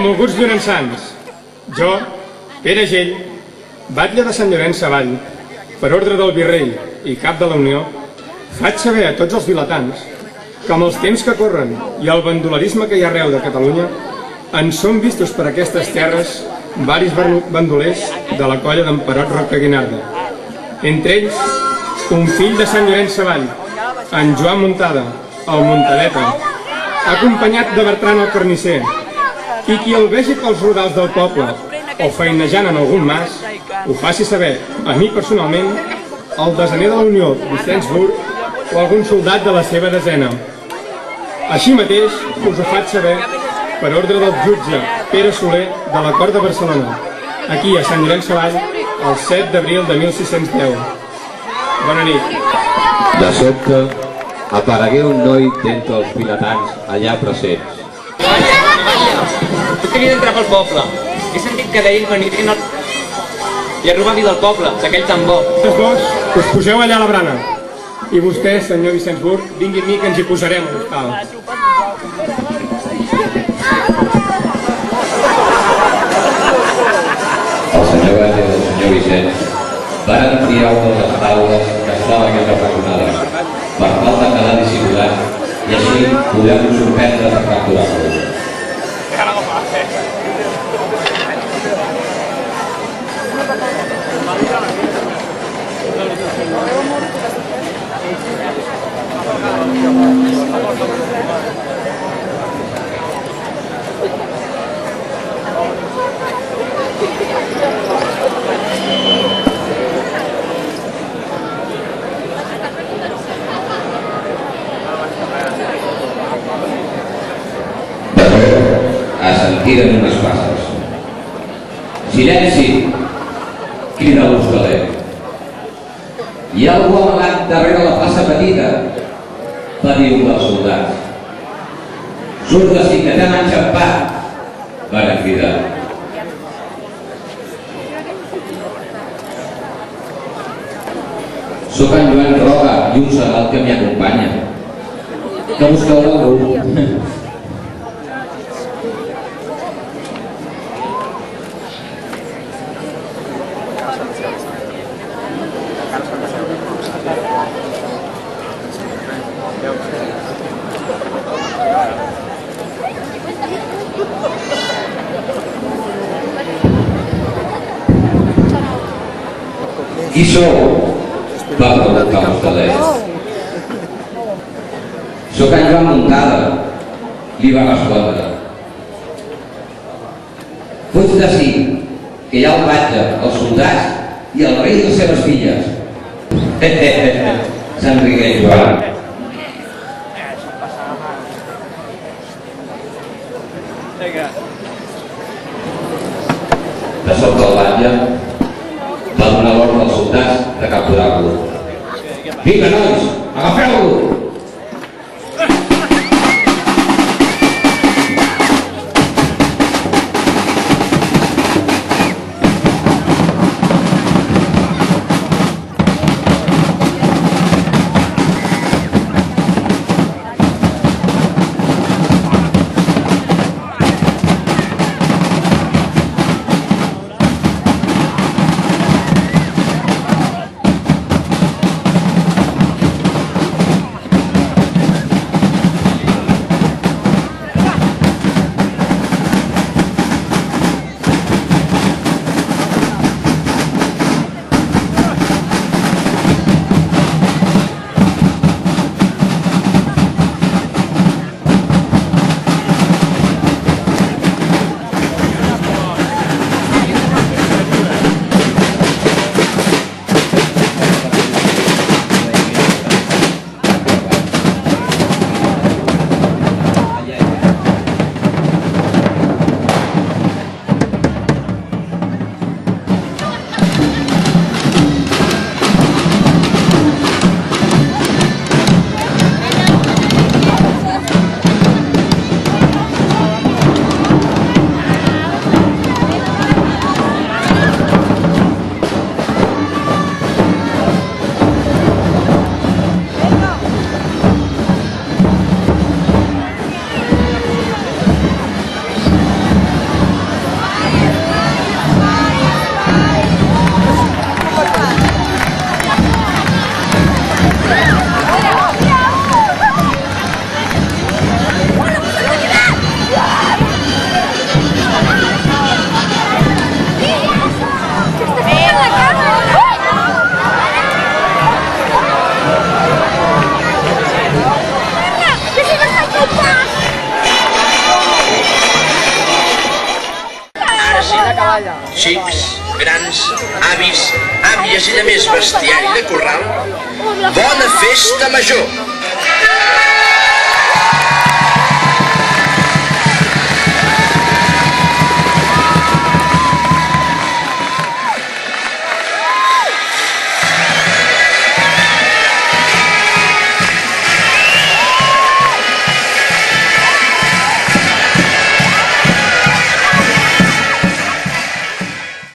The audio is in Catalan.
Benvolguts llorençans, jo, Pere Gell, batlle de Sant Llorenç Savall, per ordre del virrei i cap de la Unió, faig saber a tots els vilatans que amb els temps que corren i el bandolerisme que hi ha arreu de Catalunya en són vistos per aquestes terres varis bandolers de la colla d'en Perot Rocaguinarda. Entre ells, un fill de Sant Llorenç Savall, en Joan Muntada, el Muntadeta, acompanyat de Bertran el Carnisser, i qui el vegi pels rodals del poble o feinejant en algun mas, ho faci saber a mi personalment, al desaner de la Unió d'Ostensburg o algun soldat de la seva desena. Així mateix us ho faig saber per ordre del jutge Pere Soler de la Cort de Barcelona, aquí a Sant Llorenç Savall, el 7 d'abril de 1610. Bona nit. De sobte, aparegué un noi d'entre els vilatans allà presents. Tu queries entrar pel poble. He sentit que deien que anirien i a robar vi del poble, d'aquell tan bo. Tots dos, us poseu allà a la brana. I vostè, senyor Vicensburg, vingui amb mi que ens hi posarem a l'hostal. El senyor Batlle i el senyor Vicenç van tirar una de les taules que estaven arraconades per tal de quedar dissimulats i així poder-lo sorprendre per capturar-lo. Sentiren unes passes. Silenci! Crida l'hostaler. Hi ha algú amagat darrere la plaça petita? Va dir un dels soldats. Surt d'ací que t'han enxampat! Van cridar. Soc en Joan Roca i un segal que m'hi acompanya. Que busqueu algú? Qui sou? Va preguntar l'hostaler. Soc en Joan Muntada, li va respondre. Fuig d'ací, que hi ha el batlle, els soldats i el rei i les seves filles. Se'n rigué Joan. De sobte el batlle va donar l'ordre als soldats de capturar-lo. Vinga, nois, agafeu-lo! xics, grans, avis, àvies i de més bestiari de corral, bona festa major!